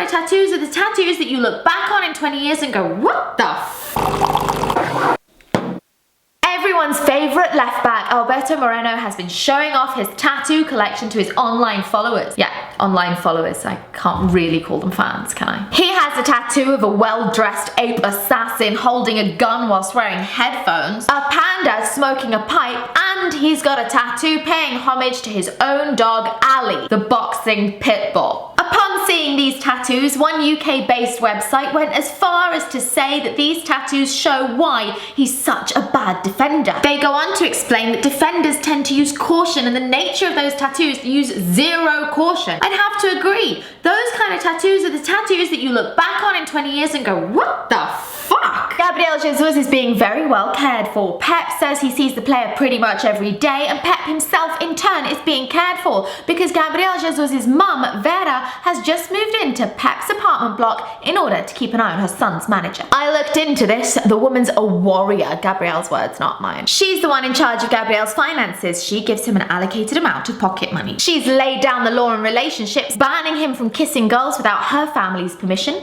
of tattoos are the tattoos that you look back on in 20 years and go, what the f***? Everyone's favourite left back, Alberto Moreno, has been showing off his tattoo collection to his online followers. Yeah, online followers. I can't really call them fans, can I? He has a tattoo of a well-dressed ape assassin holding a gun whilst wearing headphones, a panda smoking a pipe, and he's got a tattoo paying homage to his own dog, Ali, the boxing pit bull. Upon seeing these tattoos, one UK-based website went as far as to say that these tattoos show why he's such a bad defender. They go on to explain that defenders tend to use caution, and the nature of those tattoos use zero caution. I'd have to agree. Those kind of tattoos are the tattoos that you look back on in 20 years and go, what the fuck? Gabriel Jesus is being very well cared for. Pep says he sees the player pretty much every day, and Pep himself in turn is being cared for because Gabriel Jesus' mum, Vera, has just moved into Pep's apartment block in order to keep an eye on her son's manager. I looked into this. The woman's a warrior. Gabriel's words, not mine. She's the one in charge of Gabriel's finances. She gives him an allocated amount of pocket money. She's laid down the law in relationships, banning him from kissing girls without her family's permission.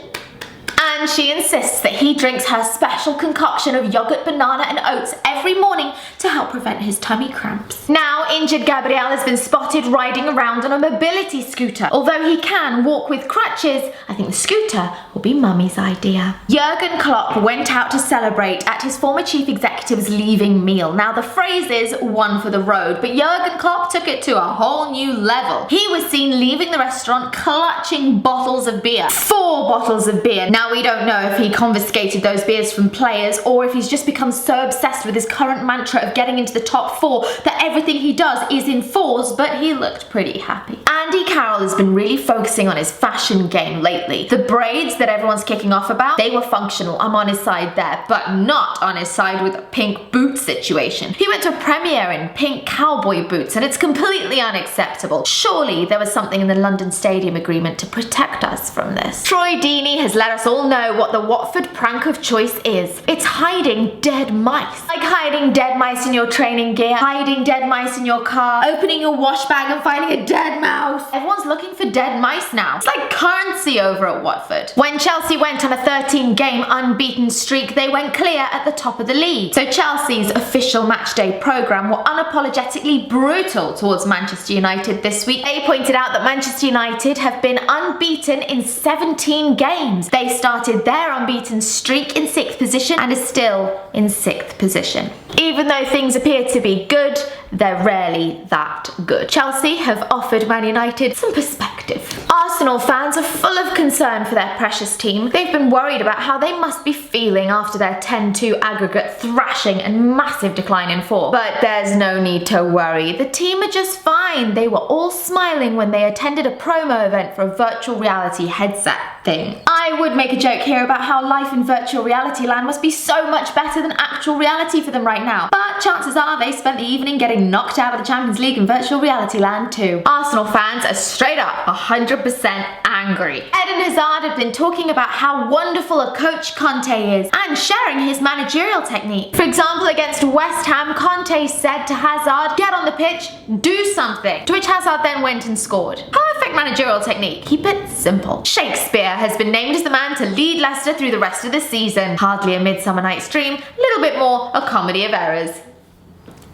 And she insists that he drinks her special concoction of yogurt, banana and oats every morning to help prevent his tummy cramps. Now, injured Gabriel has been spotted riding around on a mobility scooter. Although he can walk with crutches, I think the scooter will be mummy's idea. Jurgen Klopp went out to celebrate at his former chief executive's leaving meal. Now, the phrase is one for the road, but Jurgen Klopp took it to a whole new level. He was seen leaving the restaurant clutching bottles of beer. 4 bottles of beer. Now, we don't know if he confiscated those beers from players or if he's just become so obsessed with his current mantra of getting into the top 4 that everything he does is in 4s, but he looked pretty happy. Andy Carroll has been really focusing on his fashion game lately. The braids that everyone's kicking off about, they were functional. I'm on his side there, but not on his side with a pink boot situation. He went to a premiere in pink cowboy boots and it's completely unacceptable. Surely there was something in the London Stadium agreement to protect us from this. Troy Deeney has let us all know what the Watford prank of choice is. It's hiding dead mice. Like hiding dead mice in your training gear, hiding dead mice in your car, opening your wash bag and finding a dead mouse. Everyone's looking for dead mice now. It's like currency over at Watford. When Chelsea went on a 13-game unbeaten streak, they went clear at the top of the league. So Chelsea's official matchday programme were unapologetically brutal towards Manchester United this week. They pointed out that Manchester United have been unbeaten in 17 games. They started their unbeaten streak in 6th position and is still in 6th position. Even though things appear to be good, they're rarely that good. Chelsea have offered Man United some perspective. Arsenal fans are full of concern for their precious team. They've been worried about how they must be feeling after their 10-2 aggregate thrashing and massive decline in form. But there's no need to worry. The team are just fine. They were all smiling when they attended a promo event for a virtual reality headset thing. I would make a joke here about how life in virtual reality land must be so much better than actual reality for them right now. But chances are they spent the evening getting knocked out of the Champions League in virtual reality land too. Arsenal fans are straight up 100% angry. Eden Hazard have been talking about how wonderful a coach Conte is and sharing his managerial technique. For example, against West Ham, Conte said to Hazard, "Get on the pitch, do something." To which Hazard then went and scored. Perfect managerial technique. Keep it simple. Shakespeare has been named as the man to lead Leicester through the rest of the season. Hardly a Midsummer Night's Dream, a little bit more a comedy of errors.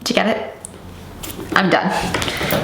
Do you get it? I'm done.